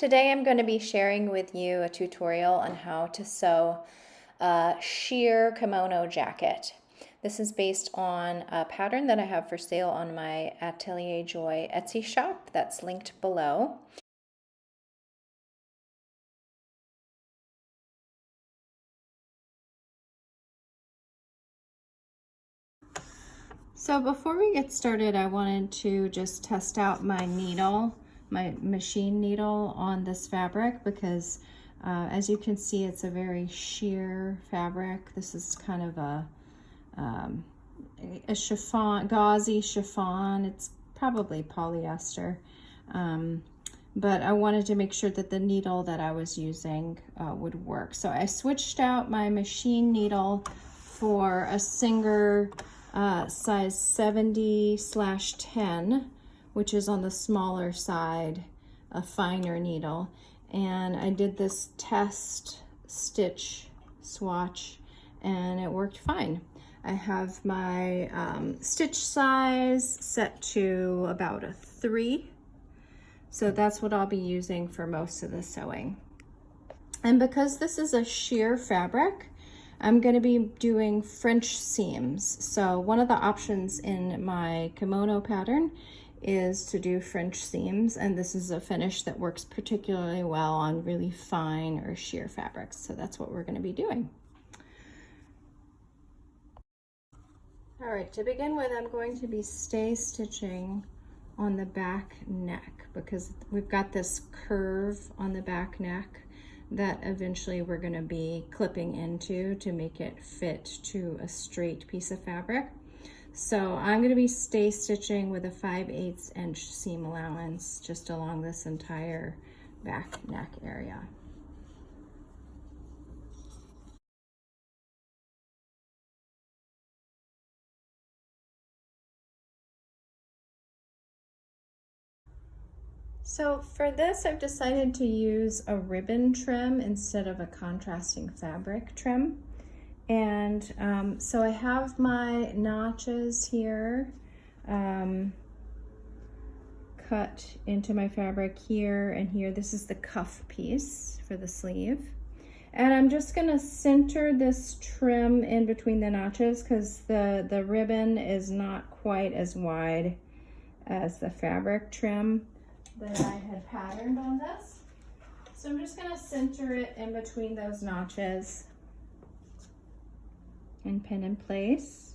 Today I'm going to be sharing with you a tutorial on how to sew a sheer kimono jacket. This is based on a pattern that I have for sale on my Atelier Joy Etsy shop that's linked below. So before we get started, I wanted to just test out my needle, my machine needle on this fabric because as you can see, it's a very sheer fabric. This is kind of a chiffon, gauzy chiffon. It's probably polyester, but I wanted to make sure that the needle that I was using would work. So I switched out my machine needle for a Singer size 70/10, which is on the smaller side, a finer needle. And I did this test stitch swatch and it worked fine. I have my stitch size set to about a 3. So that's what I'll be using for most of the sewing. And because this is a sheer fabric, I'm going to be doing French seams. So one of the options in my kimono pattern is to do French seams, and this is a finish that works particularly well on really fine or sheer fabrics. So that's what we're going to be doing. All right, to begin with, I'm going to be stay stitching on the back neck because we've got this curve on the back neck that eventually we're going to be clipping into to make it fit to a straight piece of fabric. So I'm going to be stay stitching with a 5/8 inch seam allowance just along this entire back neck area. So for this, I've decided to use a ribbon trim instead of a contrasting fabric trim. And so I have my notches here cut into my fabric here and here. This is the cuff piece for the sleeve. And I'm just gonna center this trim in between the notches because the ribbon is not quite as wide as the fabric trim that I had patterned on this. So I'm just gonna center it in between those notches and pin in place.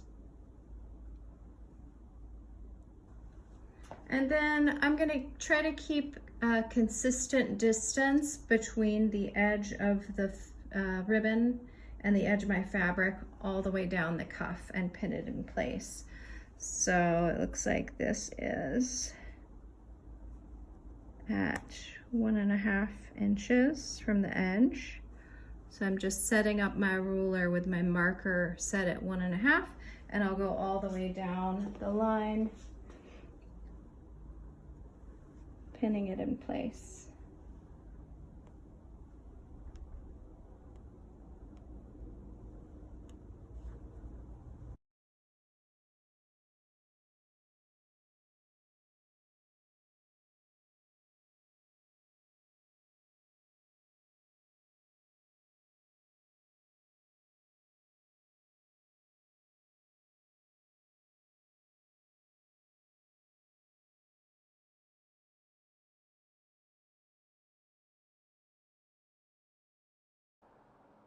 And then I'm gonna try to keep a consistent distance between the edge of the ribbon and the edge of my fabric all the way down the cuff and pin it in place. So it looks like this is at 1.5 inches from the edge. So I'm just setting up my ruler with my marker set at 1.5, and I'll go all the way down the line, pinning it in place.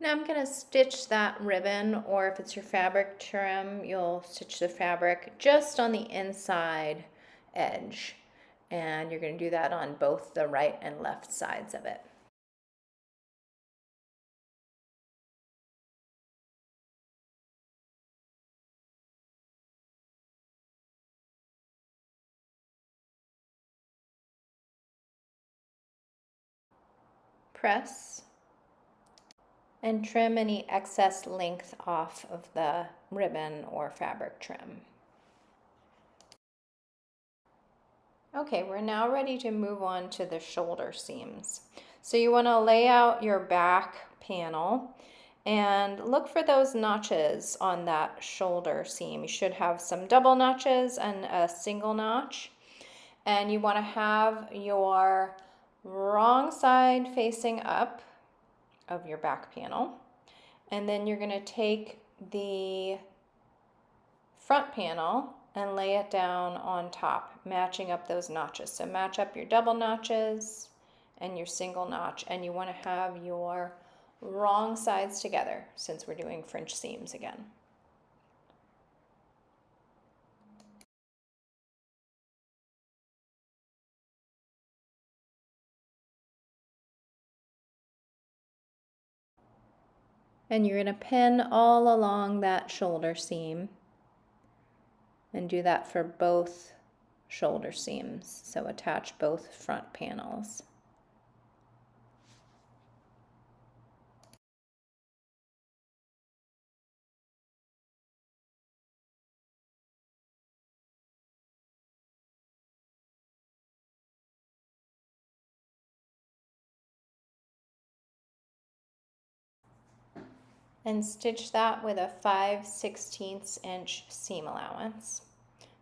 Now I'm going to stitch that ribbon, or if it's your fabric trim, you'll stitch the fabric just on the inside edge. And you're going to do that on both the right and left sides of it. Press and trim any excess length off of the ribbon or fabric trim. Okay, we're now ready to move on to the shoulder seams. So you want to lay out your back panel and look for those notches on that shoulder seam. You should have some double notches and a single notch. And you want to have your wrong side facing up of your back panel. And then you're going to take the front panel and lay it down on top, matching up those notches. So match up your double notches and your single notch, and you want to have your wrong sides together since we're doing French seams again. And you're going to pin all along that shoulder seam and do that for both shoulder seams. So attach both front panels. And stitch that with a 5/16 inch seam allowance.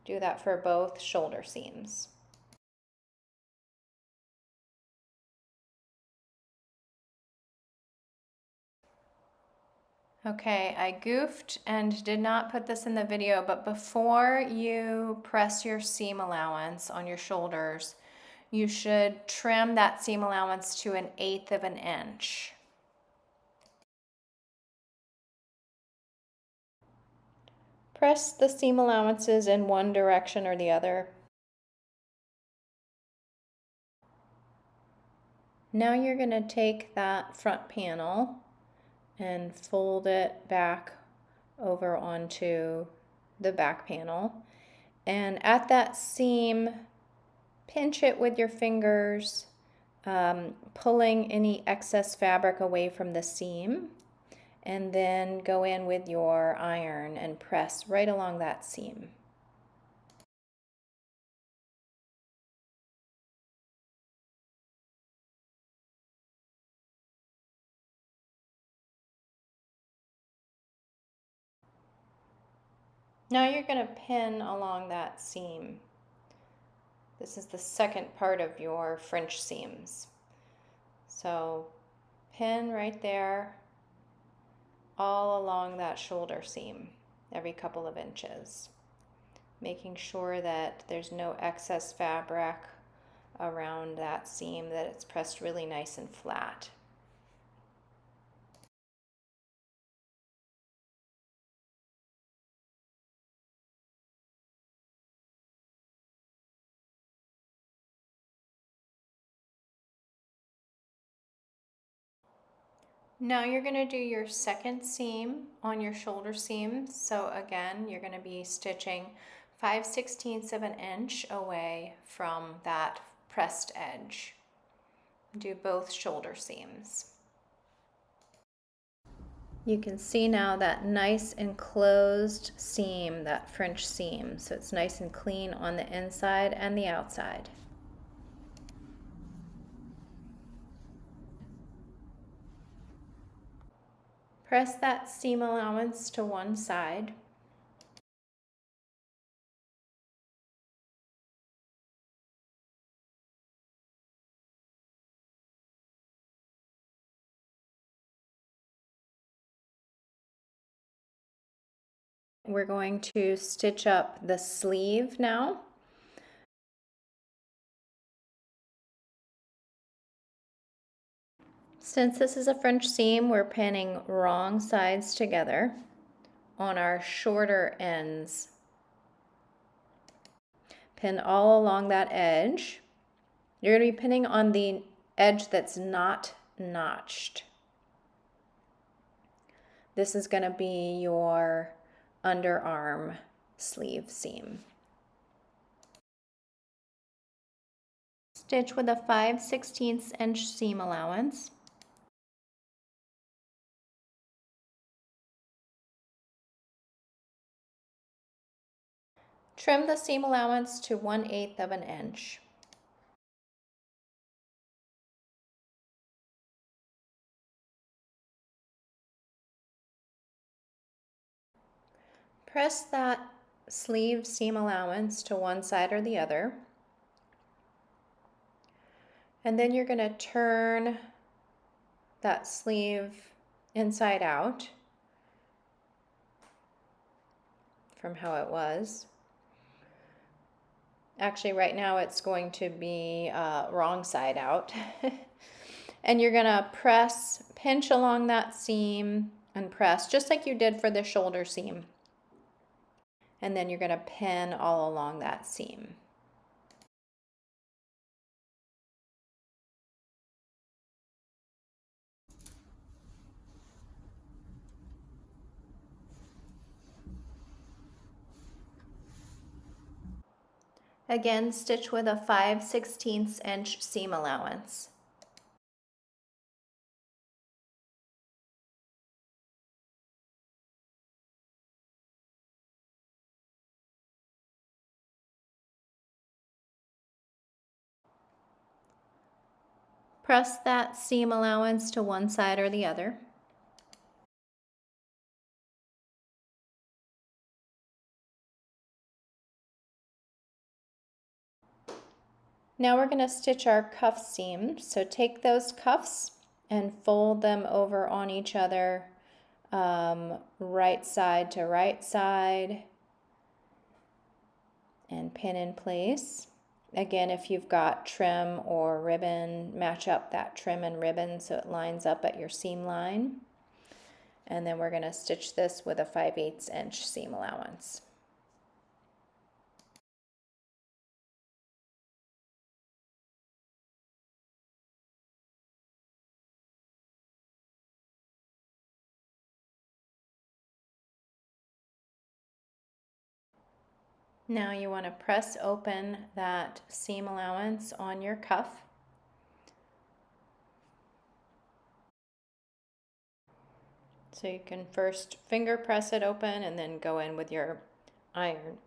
Do that for both shoulder seams. Okay, I goofed and did not put this in the video, but before you press your seam allowance on your shoulders, you should trim that seam allowance to 1/8 of an inch. Press the seam allowances in one direction or the other. Now you're going to take that front panel and fold it back over onto the back panel. And at that seam, pinch it with your fingers, pulling any excess fabric away from the seam, and then go in with your iron and press right along that seam. Now you're going to pin along that seam. This is the second part of your French seams. So pin right there all along that shoulder seam every couple of inches, making sure that there's no excess fabric around that seam, that it's pressed really nice and flat. Now you're going to do your second seam on your shoulder seam. So again, you're going to be stitching 5/16 of an inch away from that pressed edge. Do both shoulder seams. You can see now that nice enclosed seam, that French seam. So it's nice and clean on the inside and the outside. Press that seam allowance to one side. We're going to stitch up the sleeve now. Since this is a French seam, we're pinning wrong sides together on our shorter ends. Pin all along that edge. You're going to be pinning on the edge that's not notched. This is going to be your underarm sleeve seam. Stitch with a 5/16 inch seam allowance. Trim the seam allowance to 1/8 of an inch. Press that sleeve seam allowance to one side or the other. And then you're going to turn that sleeve inside out from how it was. Actually, right now it's going to be wrong side out. And you're going to pinch along that seam and press just like you did for the shoulder seam. And then you're going to pin all along that seam. Again, stitch with a 5/16 inch seam allowance. Press that seam allowance to one side or the other. Now we're going to stitch our cuff seams. So take those cuffs and fold them over on each other, right side to right side, and pin in place. Again, if you've got trim or ribbon, match up that trim and ribbon so it lines up at your seam line. And then we're going to stitch this with a 5/8 inch seam allowance. Now you want to press open that seam allowance on your cuff. So you can first finger press it open and then go in with your iron.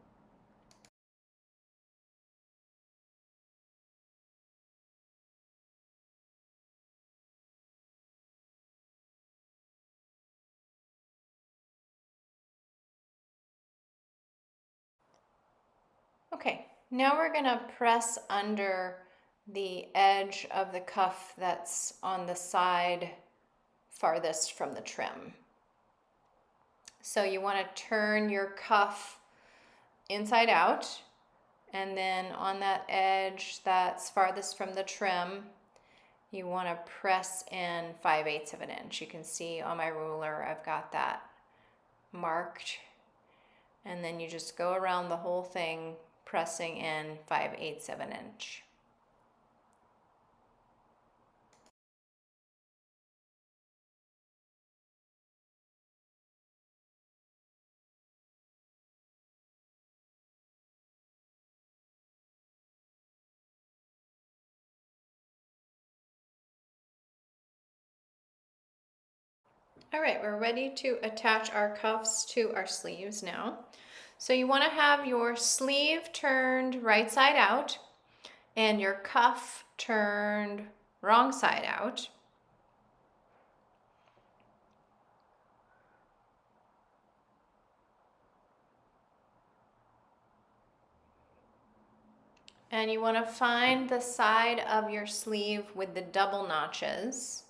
Okay, now we're going to press under the edge of the cuff that's on the side farthest from the trim. So you want to turn your cuff inside out, and then on that edge that's farthest from the trim, you want to press in 5/8 of an inch. You can see on my ruler I've got that marked, and then you just go around the whole thing pressing in 5/8 of an inch. All right, we're ready to attach our cuffs to our sleeves now. So you want to have your sleeve turned right side out and your cuff turned wrong side out. And you want to find the side of your sleeve with the double notches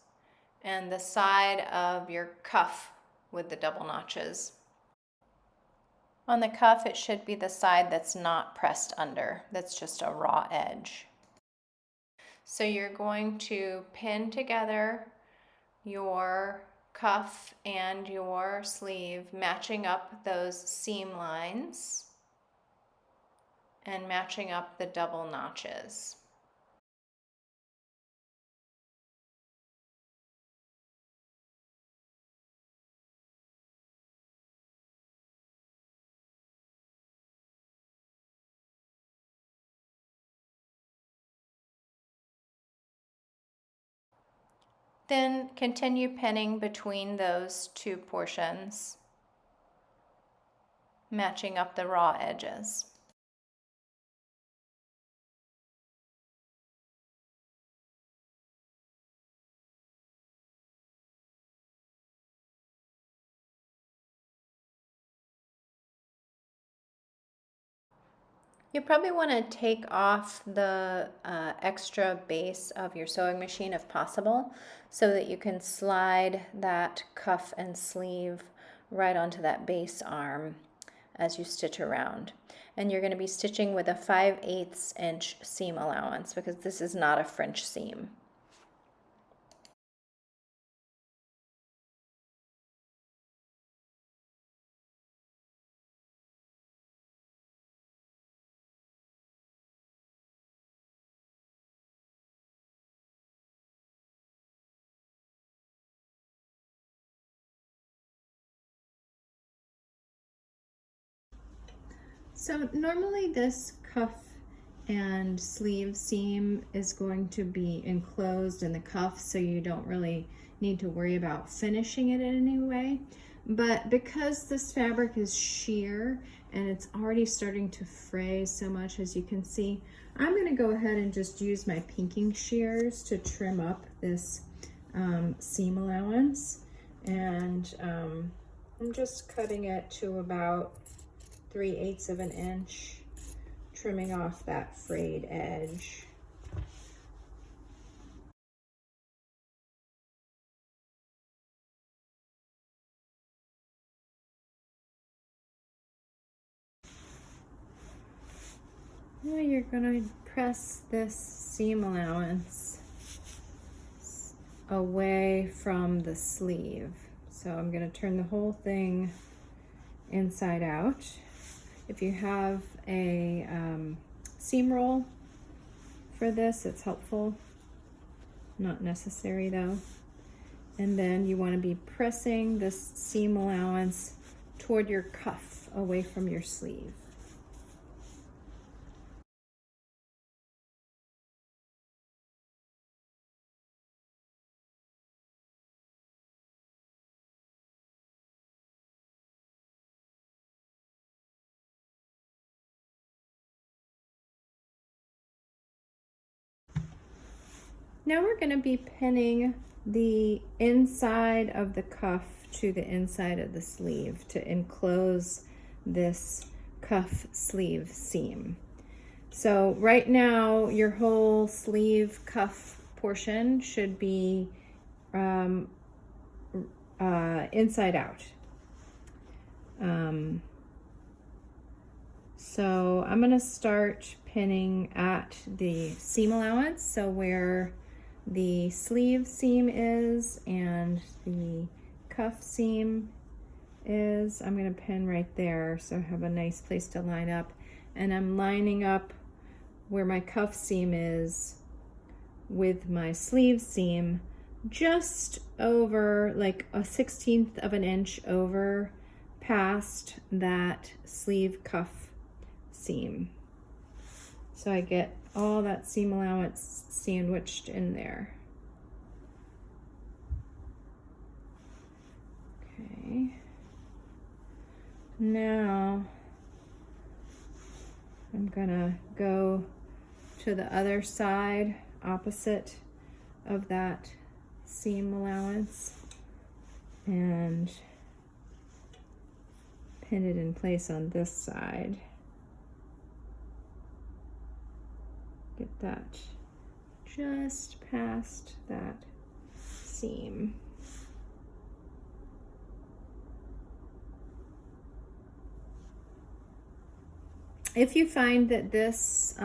and the side of your cuff with the double notches. On the cuff, it should be the side that's not pressed under, that's just a raw edge. So you're going to pin together your cuff and your sleeve, matching up those seam lines and matching up the double notches. Then continue pinning between those two portions, matching up the raw edges. You probably want to take off the extra base of your sewing machine if possible, so that you can slide that cuff and sleeve right onto that base arm as you stitch around. And you're going to be stitching with a 5/8 inch seam allowance because this is not a French seam. So normally this cuff and sleeve seam is going to be enclosed in the cuff, so you don't really need to worry about finishing it in any way. But because this fabric is sheer and it's already starting to fray so much, as you can see, I'm going to go ahead and just use my pinking shears to trim up this seam allowance. And I'm just cutting it to about 3/8 of an inch, trimming off that frayed edge. Now you're going to press this seam allowance away from the sleeve. So I'm going to turn the whole thing inside out. If you have a seam roll for this, it's helpful. Not necessary though. And then you want to be pressing this seam allowance toward your cuff, away from your sleeve. Now we're going to be pinning the inside of the cuff to the inside of the sleeve to enclose this cuff sleeve seam. So right now your whole sleeve cuff portion should be inside out. So I'm going to start pinning at the seam allowance, so where the sleeve seam is and the cuff seam is, I'm going to pin right there so I have a nice place to line up. And I'm lining up where my cuff seam is with my sleeve seam, just over, like a 1/16 of an inch over past that sleeve cuff seam. So I get all that seam allowance sandwiched in there. Okay. Now I'm gonna go to the other side, opposite of that seam allowance, and pin it in place on this side. Get that just past that seam. If you find that this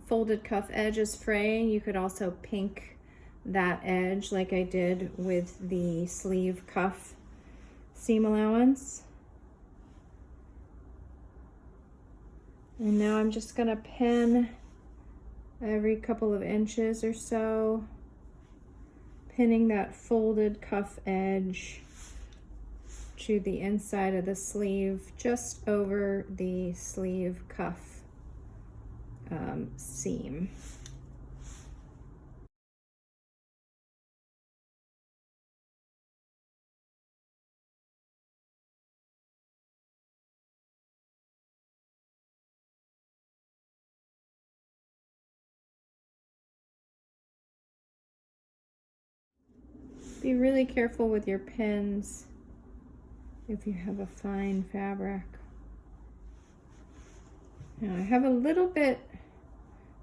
folded cuff edge is fraying, you could also pink that edge like I did with the sleeve cuff seam allowance. And now I'm just gonna pin every couple of inches or so, pinning that folded cuff edge to the inside of the sleeve, just over the sleeve cuff seam. Be really careful with your pins if you have a fine fabric. Now I have a little bit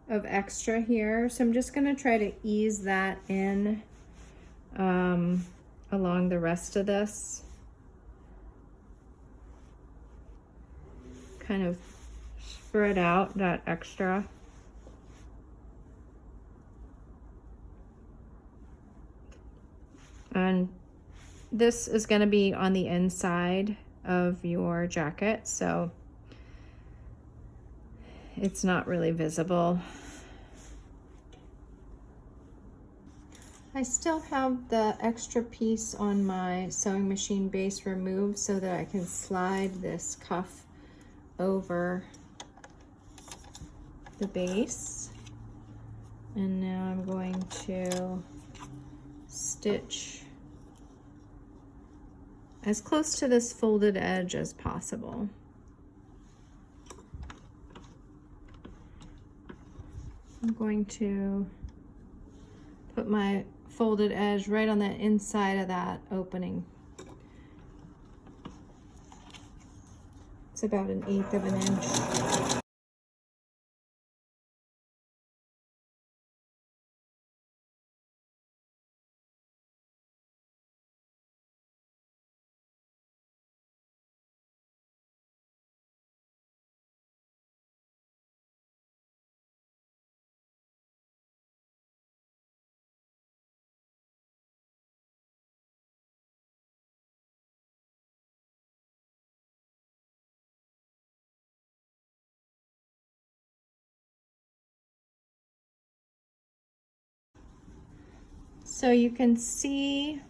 of extra here, so I'm just going to try to ease that in along the rest of this. Kind of spread out that extra. And this is going to be on the inside of your jacket, so it's not really visible. I still have the extra piece on my sewing machine base removed so that I can slide this cuff over the base. And now I'm going to stitch as close to this folded edge as possible. I'm going to put my folded edge right on the inside of that opening. It's about 1/8 of an inch. So you can see,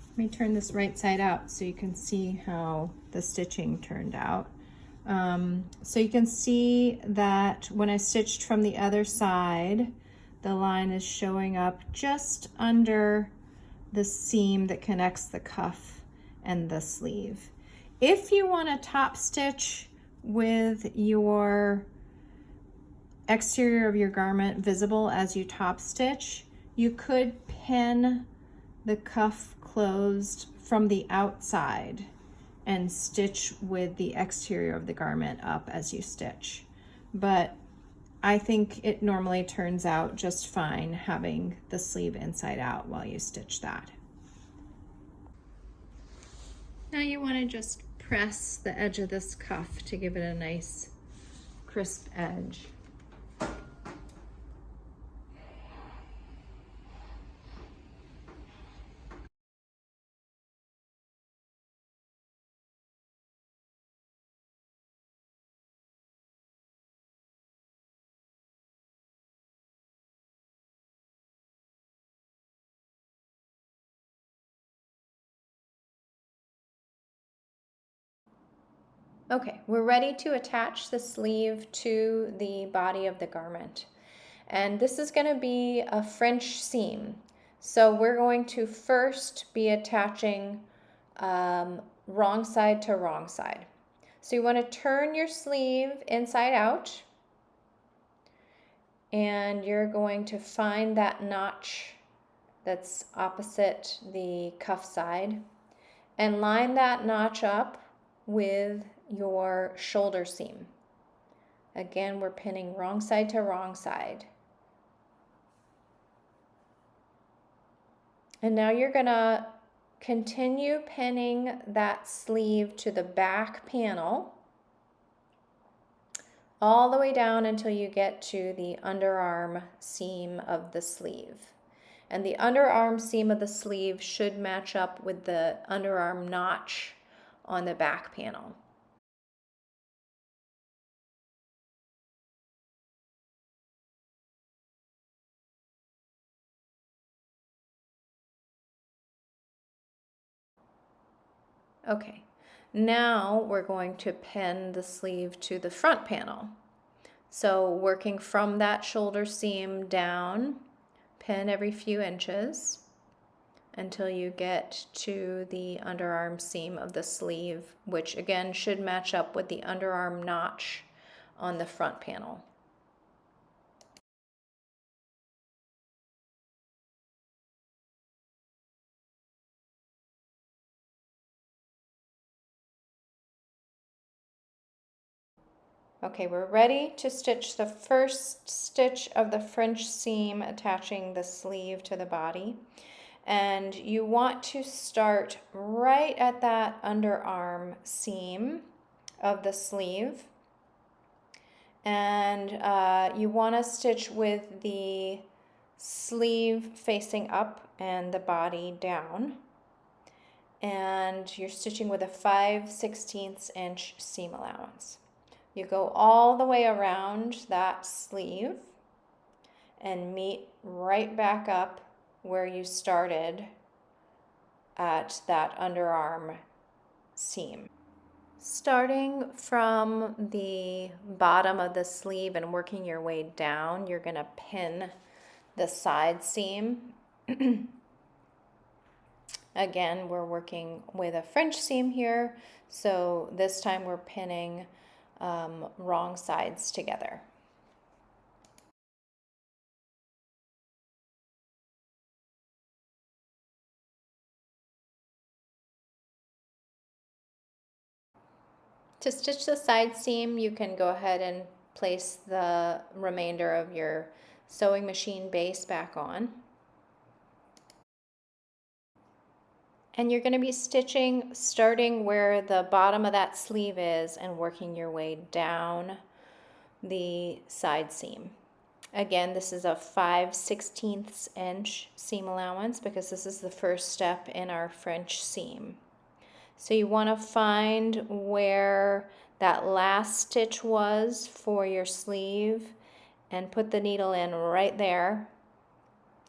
let me turn this right side out so you can see how the stitching turned out. So you can see that when I stitched from the other side, the line is showing up just under the seam that connects the cuff and the sleeve. If you want to top stitch with your exterior of your garment visible as you top stitch, you could pin the cuff closed from the outside and stitch with the exterior of the garment up as you stitch. But I think it normally turns out just fine having the sleeve inside out while you stitch that. Now you want to just press the edge of this cuff to give it a nice crisp edge. Okay, we're ready to attach the sleeve to the body of the garment. And this is going to be a French seam. So we're going to first be attaching wrong side to wrong side. So you want to turn your sleeve inside out, and you're going to find that notch that's opposite the cuff side and line that notch up with your shoulder seam. Again, we're pinning wrong side to wrong side. And now you're gonna continue pinning that sleeve to the back panel all the way down until you get to the underarm seam of the sleeve. And the underarm seam of the sleeve should match up with the underarm notch on the back panel. Okay, now we're going to pin the sleeve to the front panel. So working from that shoulder seam down, pin every few inches until you get to the underarm seam of the sleeve, which again should match up with the underarm notch on the front panel. Okay, we're ready to stitch the first stitch of the French seam attaching the sleeve to the body. And you want to start right at that underarm seam of the sleeve. And you want to stitch with the sleeve facing up and the body down. And you're stitching with a 5/16 inch seam allowance. You go all the way around that sleeve and meet right back up where you started at that underarm seam. Starting from the bottom of the sleeve and working your way down, you're going to pin the side seam. Again, we're working with a French seam here, so this time we're pinning wrong sides together. To stitch the side seam, you can go ahead and place the remainder of your sewing machine base back on. And you're going to be stitching starting where the bottom of that sleeve is and working your way down the side seam. Again, this is a 5/16 inch seam allowance because this is the first step in our French seam. So you want to find where that last stitch was for your sleeve and put the needle in right there.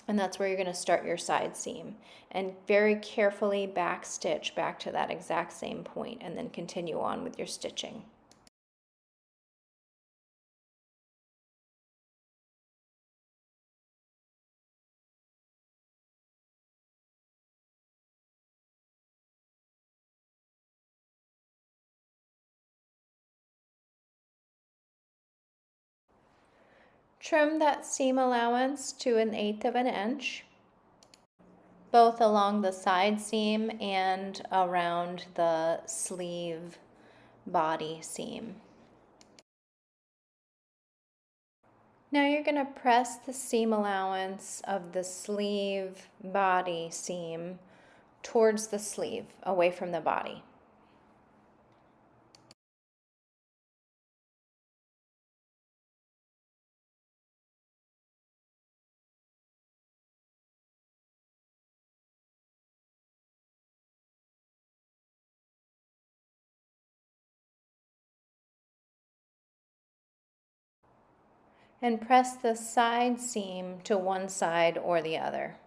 And that's where you're going to start your side seam. And very carefully back stitch back to that exact same point and then continue on with your stitching. Trim that seam allowance to 1/8 of an inch, both along the side seam and around the sleeve body seam. Now you're going to press the seam allowance of the sleeve body seam towards the sleeve, away from the body. And press the side seam to one side or the other.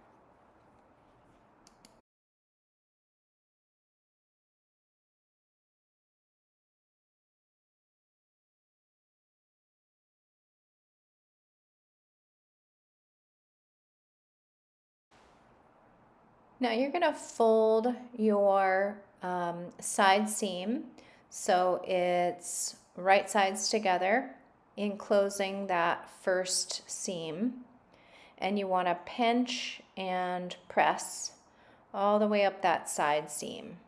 Now you're going to fold your side seam so it's right sides together, enclosing that first seam. And you want to pinch and press all the way up that side seam.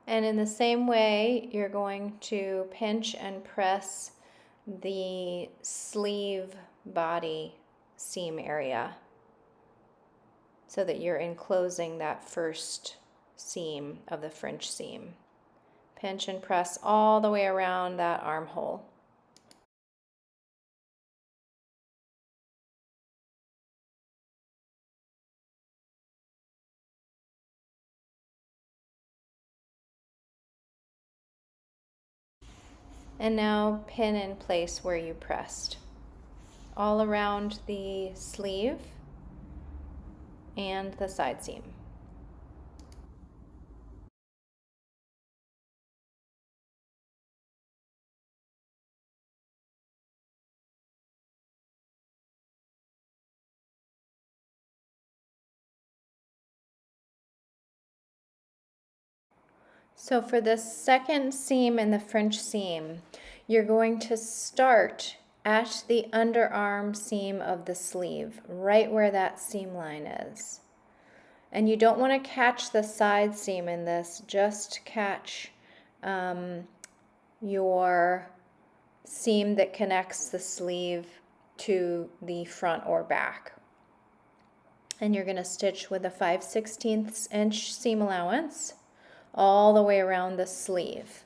And in the same way, you're going to pinch and press the sleeve body seam area so that you're enclosing that first seam of the French seam. Pinch and press all the way around that armhole. And now pin in place where you pressed, all around the sleeve and the side seam. So for the second seam in the French seam, you're going to start at the underarm seam of the sleeve, right where that seam line is. And you don't want to catch the side seam in this, just catch your seam that connects the sleeve to the front or back. And you're going to stitch with a 5/16 inch seam allowance all the way around the sleeve.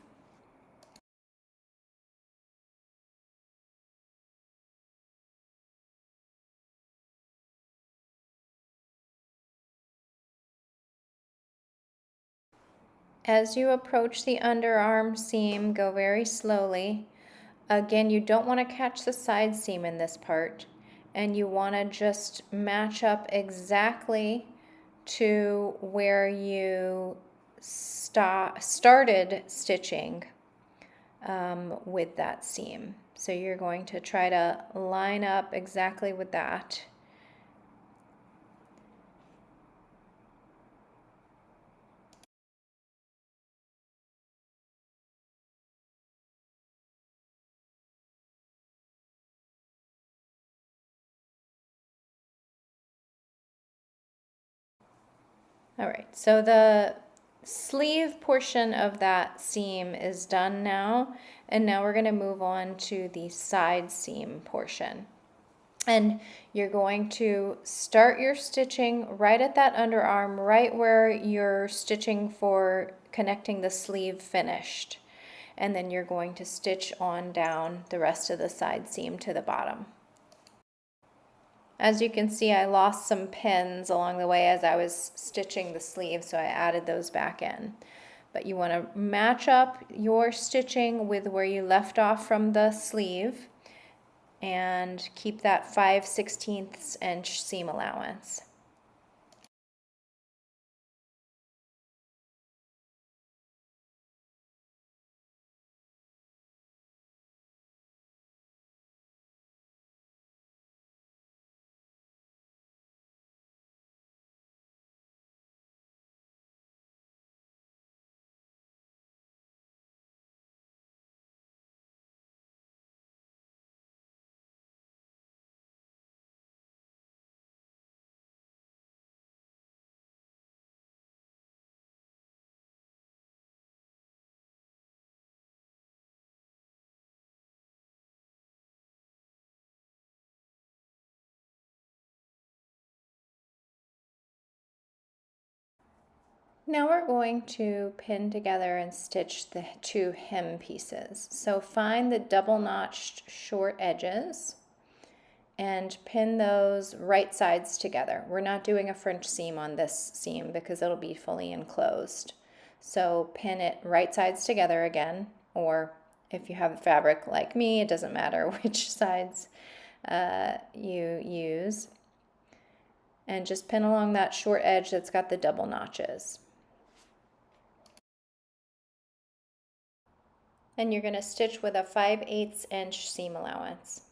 As you approach the underarm seam, go very slowly. Again, you don't want to catch the side seam in this part, and you want to just match up exactly to where you started stitching with that seam. So you're going to try to line up exactly with that. All right, so the sleeve portion of that seam is done now, and now we're going to move on to the side seam portion. And you're going to start your stitching right at that underarm, right where you're stitching for connecting the sleeve finished. And then you're going to stitch on down the rest of the side seam to the bottom. As you can see, I lost some pins along the way as I was stitching the sleeve, so I added those back in. But you want to match up your stitching with where you left off from the sleeve and keep that 5/16 inch seam allowance. Now we're going to pin together and stitch the two hem pieces. So find the double notched short edges and pin those right sides together. We're not doing a French seam on this seam because it'll be fully enclosed. So pin it right sides together again, or if you have fabric like me, it doesn't matter which sides you use. And just pin along that short edge that's got the double notches. And you're going to stitch with a 5/8 inch seam allowance.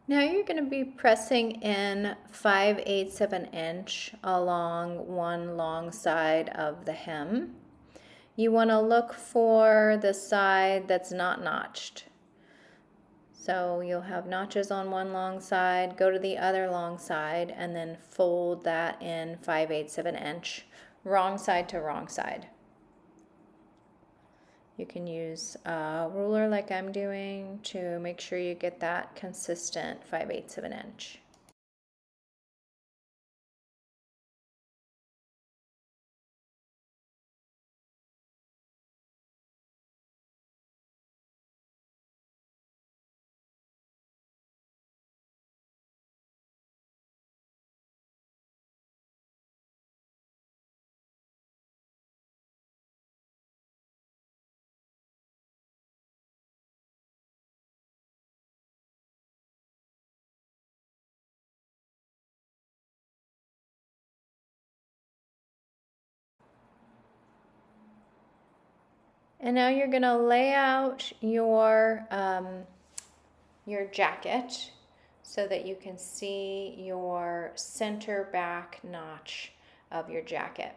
Now you're going to be pressing in 5/8 of an inch along one long side of the hem. You want to look for the side that's not notched. So you'll have notches on one long side, go to the other long side, and then fold that in 5/8 of an inch, wrong side to wrong side. You can use a ruler like I'm doing to make sure you get that consistent 5/8 of an inch. And now you're going to lay out your jacket so that you can see your center back notch of your jacket.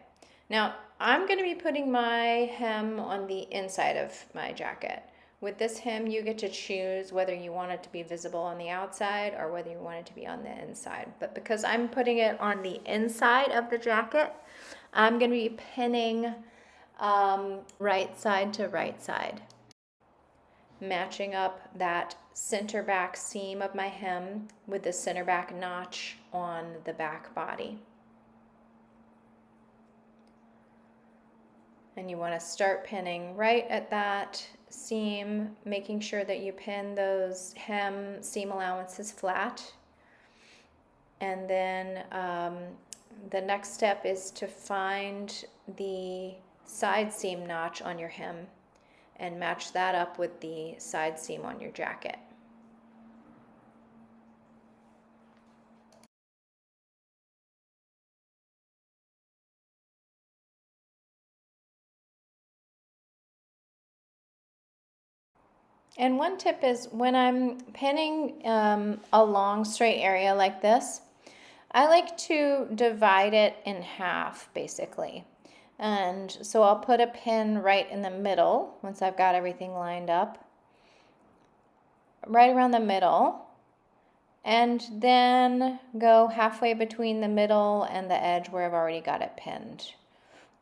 Now, I'm going to be putting my hem on the inside of my jacket, With this hem, you get to choose whether you want it to be visible on the outside or whether you want it to be on the inside. But because I'm putting it on the inside of the jacket, I'm going to be pinning right side to right side, matching up that center back seam of my hem with the center back notch on the back body. And you want to start pinning right at that seam, making sure that you pin those hem seam allowances flat. And then the next step is to find the side seam notch on your hem and match that up with the side seam on your jacket. And one tip is when I'm pinning a long straight area like this, I like to divide it in half basically. And so I'll put a pin right in the middle once I've got everything lined up, right around the middle, and then go halfway between the middle and the edge where I've already got it pinned.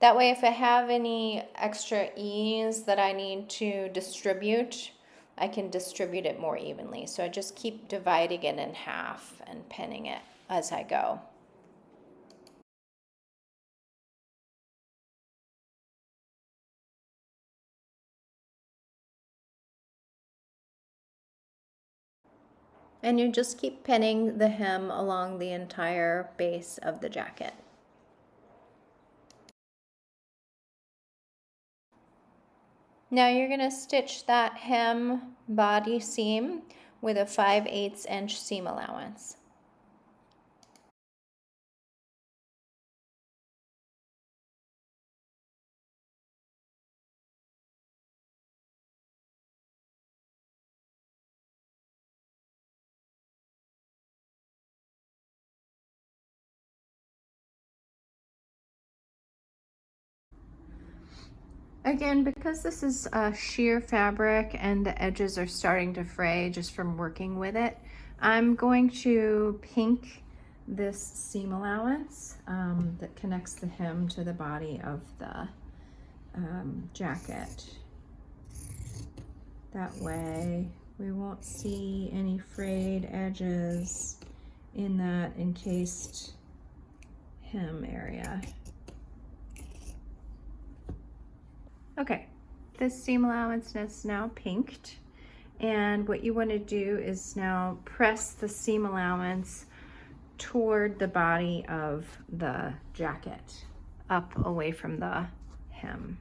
That way, if I have any extra ease that I need to distribute, I can distribute it more evenly. So I just keep dividing it in half and pinning it as I go. And you just keep pinning the hem along the entire base of the jacket. Now you're going to stitch that hem body seam with a 5/8 inch seam allowance. Again, because this is a sheer fabric and the edges are starting to fray just from working with it, I'm going to pink this seam allowance that connects the hem to the body of the jacket. That way we won't see any frayed edges in that encased hem area. Okay, this seam allowance is now pinked, and what you want to do is now press the seam allowance toward the body of the jacket, up away from the hem.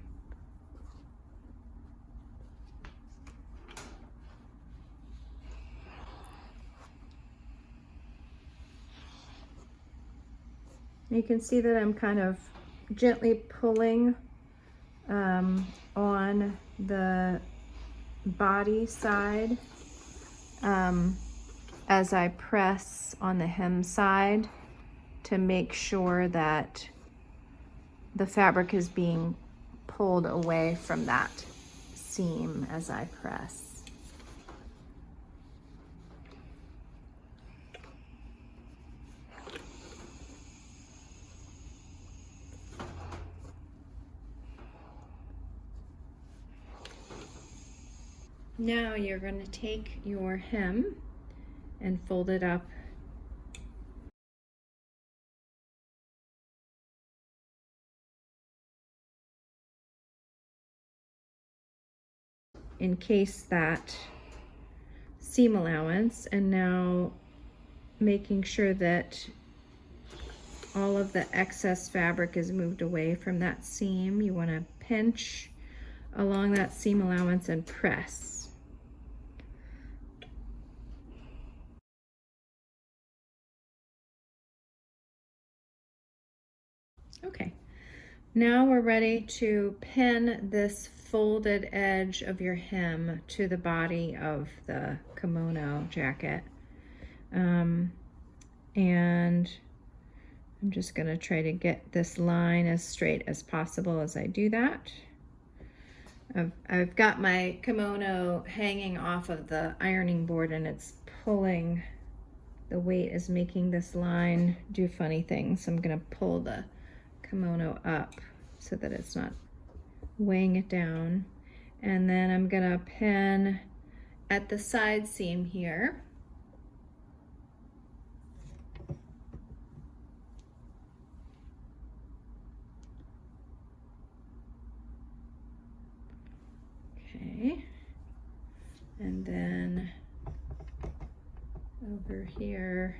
You can see that I'm kind of gently pulling on the body side as I press on the hem side to make sure that the fabric is being pulled away from that seam as I press. Now you're going to take your hem and fold it up encase that seam allowance, and now making sure that all of the excess fabric is moved away from that seam. You want to pinch along that seam allowance and press. Okay, now we're ready to pin this folded edge of your hem to the body of the kimono jacket. And I'm just going to try to get this line as straight as possible as I do that. I've got my kimono hanging off of the ironing board and it's pulling, the weight is making this line do funny things. So I'm gonna pull the kimono up so that it's not weighing it down. And then I'm gonna pin at the side seam here. Okay, and then over here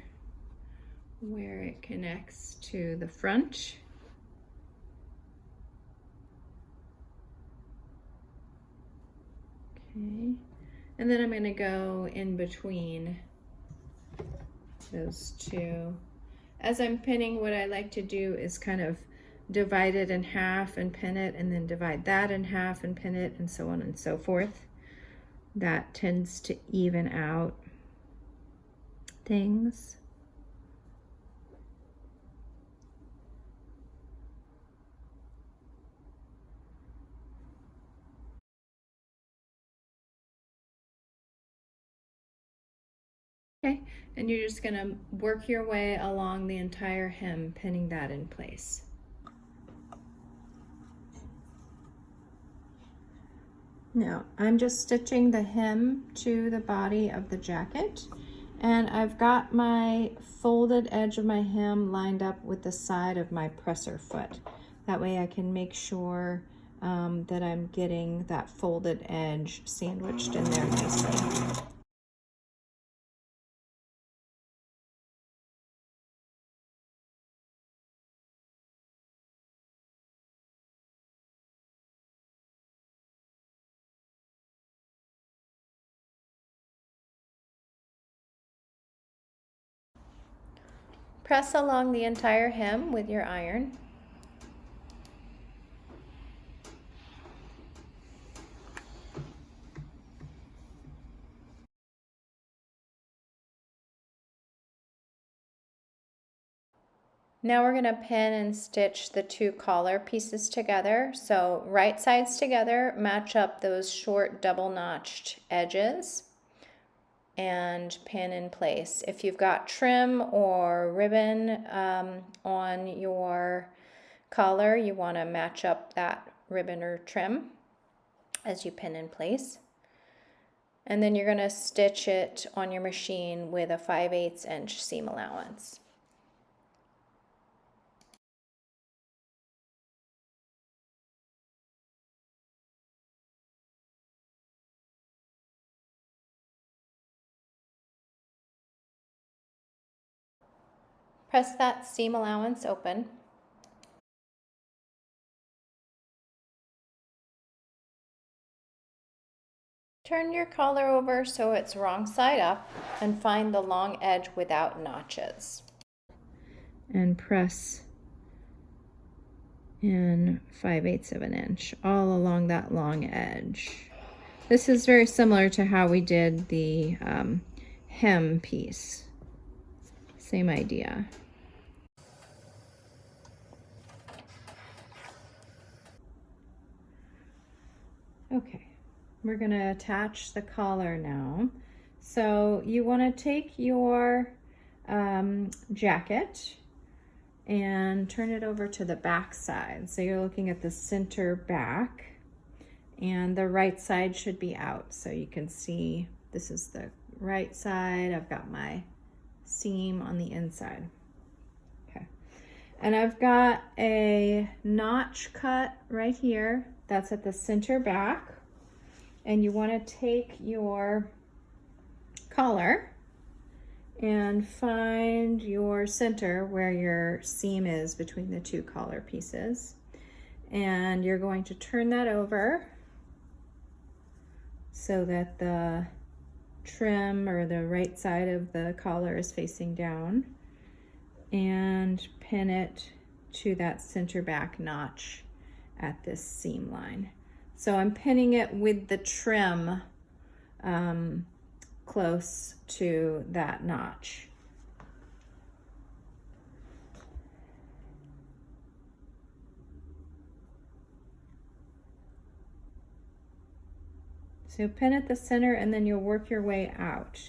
where it connects to the front. Okay, and then I'm going to go in between those two. As I'm pinning, what I like to do is kind of divide it in half and pin it, and then divide that in half and pin it, and so on and so forth. That tends to even out things. Okay, and you're just going to work your way along the entire hem, pinning that in place. Now, I'm just stitching the hem to the body of the jacket, and I've got my folded edge of my hem lined up with the side of my presser foot. That way I can make sure that I'm getting that folded edge sandwiched in there nicely. Press along the entire hem with your iron. Now we're going to pin and stitch the two collar pieces together. So right sides together, match up those short double notched edges and pin in place. If you've got trim or ribbon on your collar, you want to match up that ribbon or trim as you pin in place. And then you're going to stitch it on your machine with a 5/8 inch seam allowance. Press that seam allowance open. Turn your collar over so it's wrong side up and find the long edge without notches. And press in 5/8 of an inch all along that long edge. This is very similar to how we did the hem piece. Same idea. Okay, we're going to attach the collar now. So you want to take your jacket and turn it over to the back side. So you're looking at the center back, and the right side should be out. So you can see this is the right side. I've got my seam on the inside. Okay, and I've got a notch cut right here. That's at the center back. And you want to take your collar and find your center where your seam is between the two collar pieces. And you're going to turn that over so that the trim or the right side of the collar is facing down, and pin it to that center back notch at this seam line. So I'm pinning it with the trim close to that notch. So pin at the center and then you'll work your way out.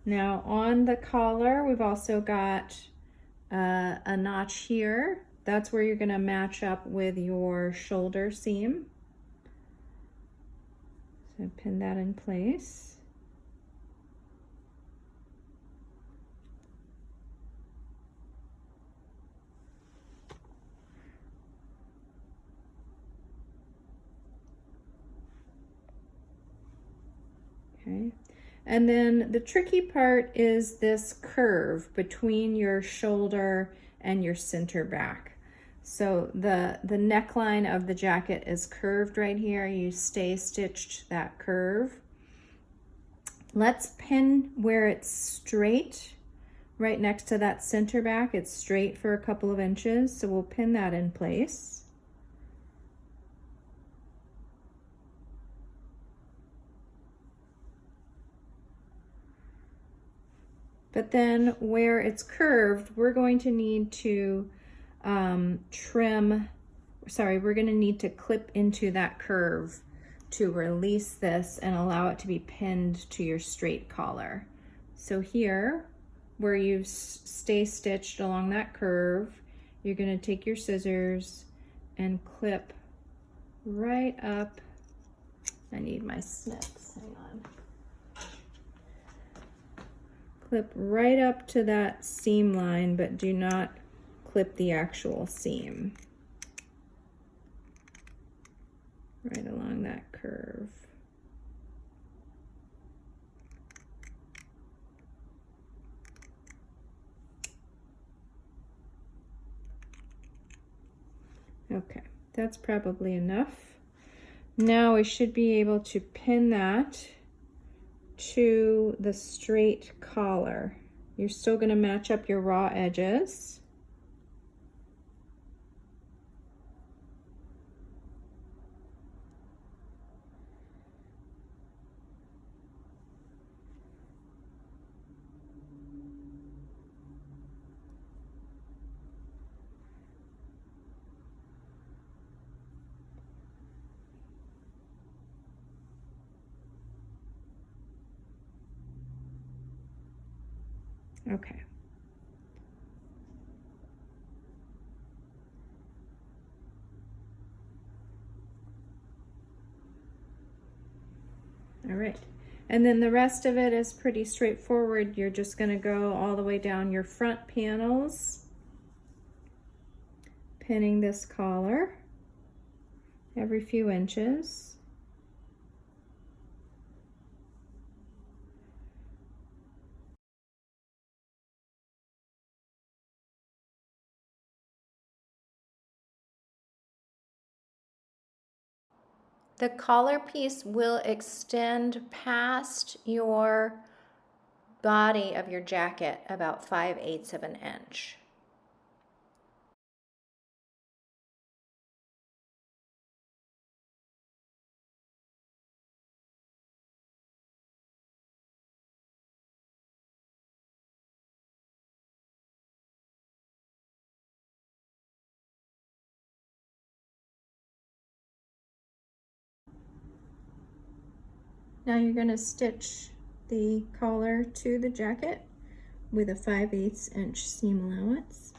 Now on the collar, we've also got a notch here. That's where you're gonna match up with your shoulder seam. So pin that in place. Okay, and then the tricky part is this curve between your shoulder and your center back. So the neckline of the jacket is curved right here. You stay stitched that curve. Let's pin where it's straight, right next to that center back. It's straight for a couple of inches, so we'll pin that in place. But then where it's curved, we're going to need to we're going to need to clip into that curve to release this and allow it to be pinned to your straight collar. So here, where you stay stitched along that curve, you're going to take your scissors and clip right up. I need my snips, hang on. Clip right up to that seam line, but do not clip the actual seam. Right along that curve. Okay, that's probably enough. Now we should be able to pin that to the straight collar. You're still going to match up your raw edges. Okay. All right. And then the rest of it is pretty straightforward. You're just going to go all the way down your front panels, pinning this collar every few inches. The collar piece will extend past your body of your jacket about 5/8 of an inch. Now you're going to stitch the collar to the jacket with a 5/8 inch seam allowance.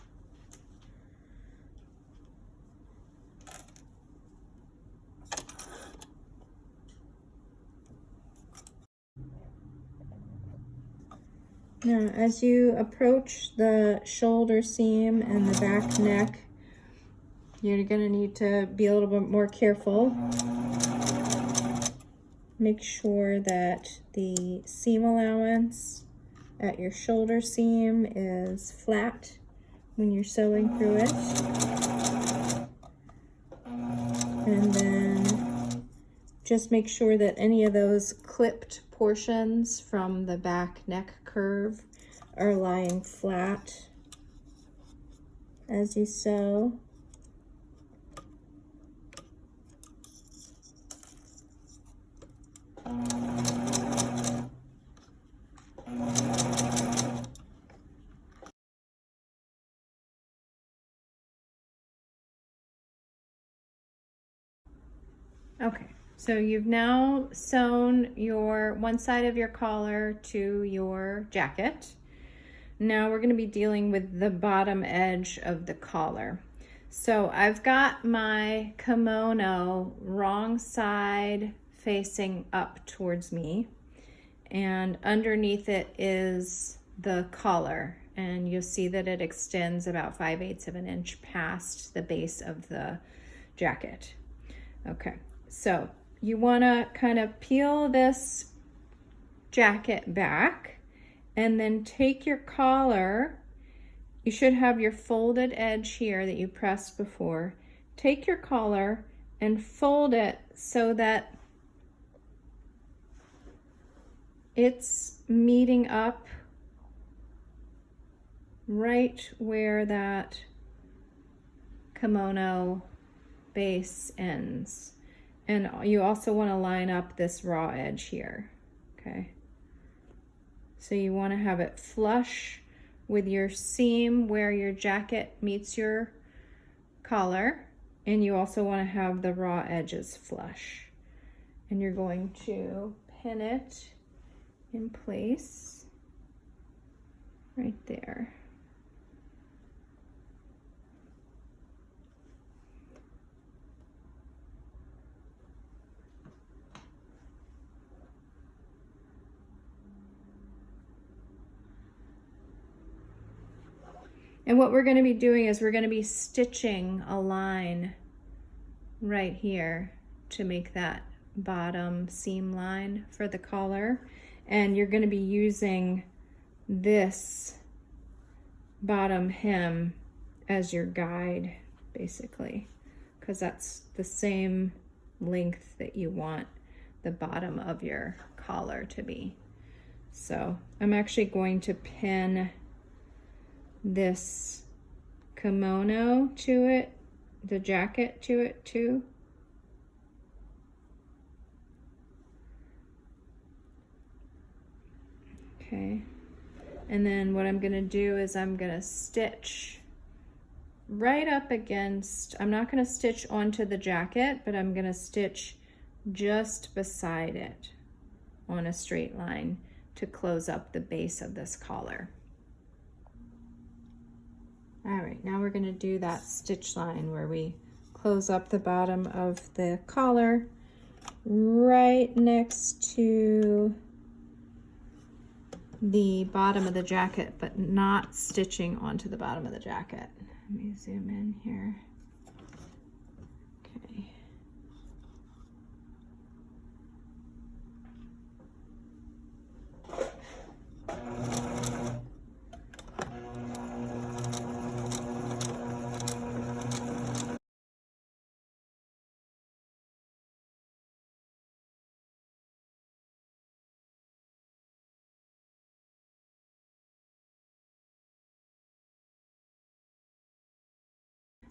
Now as you approach the shoulder seam and the back neck, you're going to need to be a little bit more careful. Make sure that the seam allowance at your shoulder seam is flat when you're sewing through it. And then just make sure that any of those clipped portions from the back neck curve are lying flat as you sew. Okay, So you've now sewn your one side of your collar to your jacket. Now we're going to be dealing with the bottom edge of the collar. So I've got my kimono wrong side facing up towards me, and underneath it is the collar, and you'll see that it extends about 5/8 of an inch past the base of the jacket. Okay, so you want to kind of peel this jacket back and then take your collar. You should have your folded edge here that you pressed before. Take your collar and fold it so that it's meeting up right where that kimono base ends. And you also want to line up this raw edge here, okay? So you want to have it flush with your seam where your jacket meets your collar, and you also want to have the raw edges flush. And you're going to pin it in place right there. And what we're going to be doing is we're going to be stitching a line right here to make that bottom seam line for the collar. And you're going to be using this bottom hem as your guide, basically, because that's the same length that you want the bottom of your collar to be. So I'm actually going to pin this kimono to it, the jacket to it too. Okay, and then what I'm gonna do is I'm gonna stitch right up against, I'm not gonna stitch onto the jacket, but I'm gonna stitch just beside it on a straight line to close up the base of this collar. All right, now we're going to do that stitch line where we close up the bottom of the collar right next to the bottom of the jacket, but not stitching onto the bottom of the jacket. Let me zoom in here. Okay.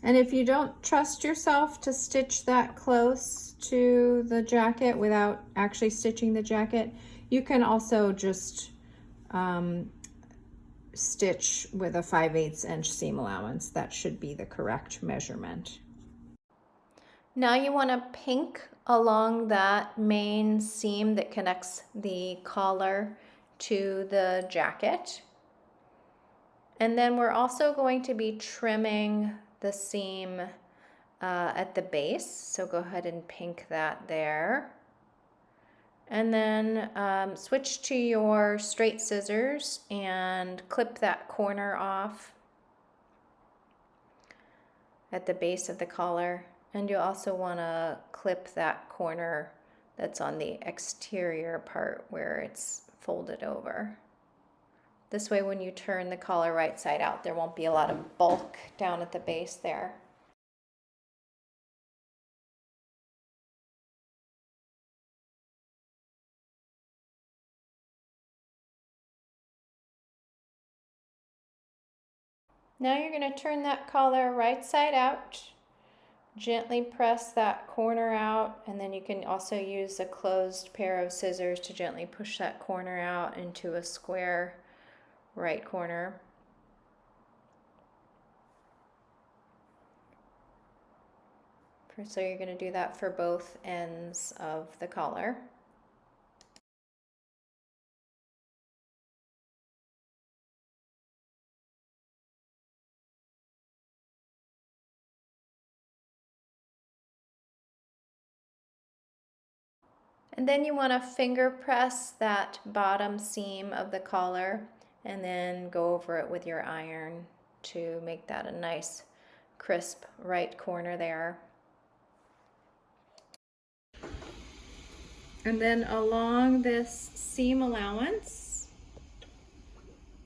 And if you don't trust yourself to stitch that close to the jacket without actually stitching the jacket, you can also just stitch with a 5/8 inch seam allowance. That should be the correct measurement. Now you want to pink along that main seam that connects the collar to the jacket. And then we're also going to be trimming the seam at the base. So go ahead and pink that there. And then switch to your straight scissors and clip that corner off at the base of the collar. And you'll also want to clip that corner that's on the exterior part where it's folded over. This way when you turn the collar right side out, there won't be a lot of bulk down at the base there. Now you're going to turn that collar right side out. Gently press that corner out, and then you can also use a closed pair of scissors to gently push that corner out into a square right corner. So you're going to do that for both ends of the collar. And then you want to finger press that bottom seam of the collar and then go over it with your iron to make that a nice crisp right corner there. And then along this seam allowance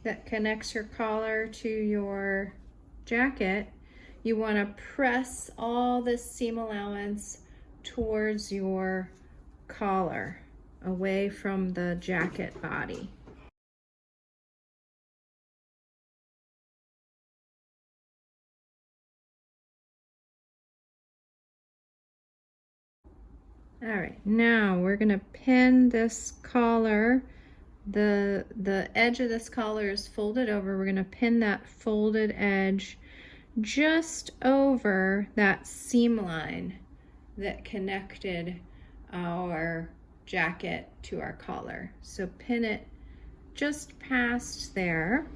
that connects your collar to your jacket, you want to press all this seam allowance towards your collar, away from the jacket body. All right, now we're gonna pin this collar. The edge of this collar is folded over. We're gonna pin that folded edge just over that seam line that connected our jacket to our collar. So pin it just past there.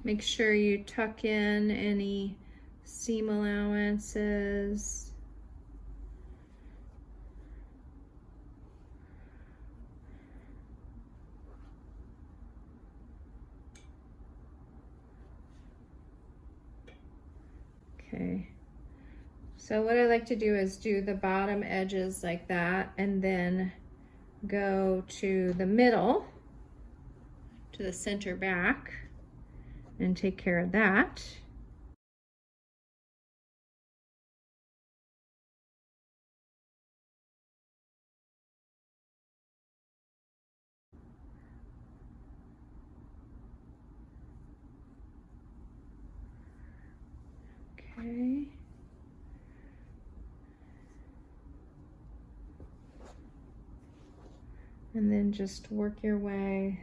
Make sure you tuck in any seam allowances. Okay, so what I like to do is do the bottom edges like that and then go to the middle, to the center back, and take care of that. Okay. And then just work your way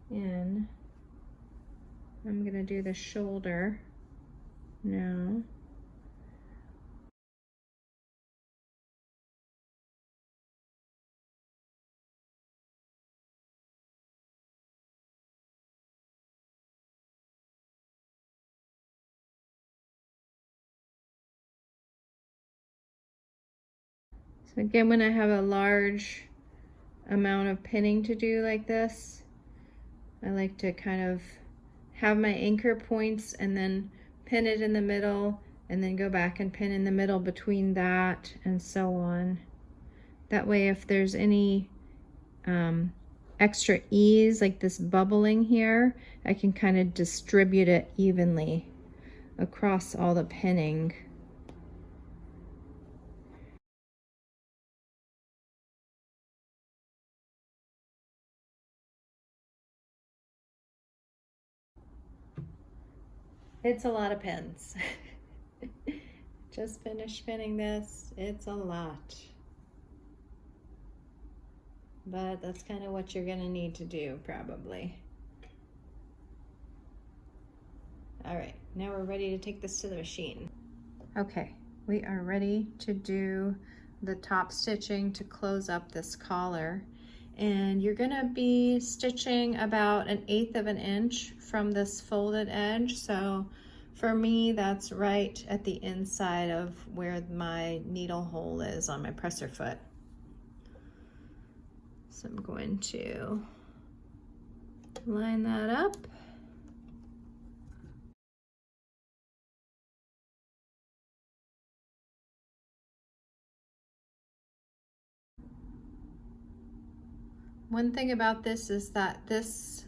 in. I'm gonna do the shoulder now. So again, when I have a large amount of pinning to do like this, I like to kind of have my anchor points and then pin it in the middle and then go back and pin in the middle between that and so on. That way if there's any extra ease, like this bubbling here, I can kind of distribute it evenly across all the pinning. It's a lot of pins. Just finished pinning this. It's a lot. But that's kind of what you're going to need to do probably. All right, now we're ready to take this to the machine. Okay, we are ready to do the top stitching to close up this collar. And you're gonna be stitching about 1/8 of an inch from this folded edge. So for me, that's right at the inside of where my needle hole is on my presser foot. So I'm going to line that up. One thing about this is that this,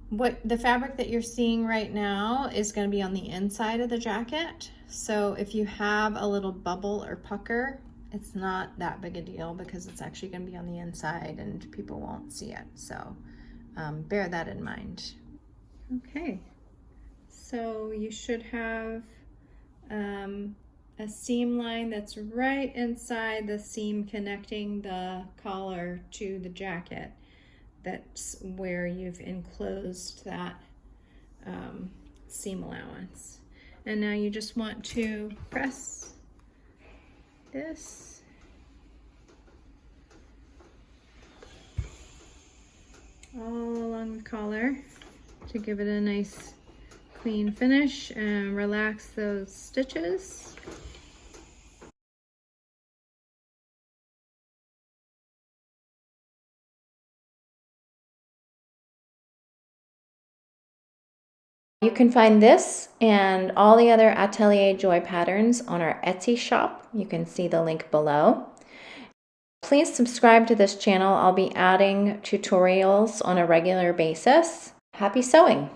what the fabric that you're seeing right now is going to be on the inside of the jacket. So if you have a little bubble or pucker, it's not that big a deal because it's actually going to be on the inside and people won't see it. So bear that in mind. Okay, so you should have a seam line that's right inside the seam connecting the collar to the jacket. That's where you've enclosed that seam allowance. And now you just want to press this all along the collar to give it a nice clean finish and relax those stitches. You can find this and all the other Atelier Joy patterns on our Etsy shop. You can see the link below. Please subscribe to this channel. I'll be adding tutorials on a regular basis. Happy sewing!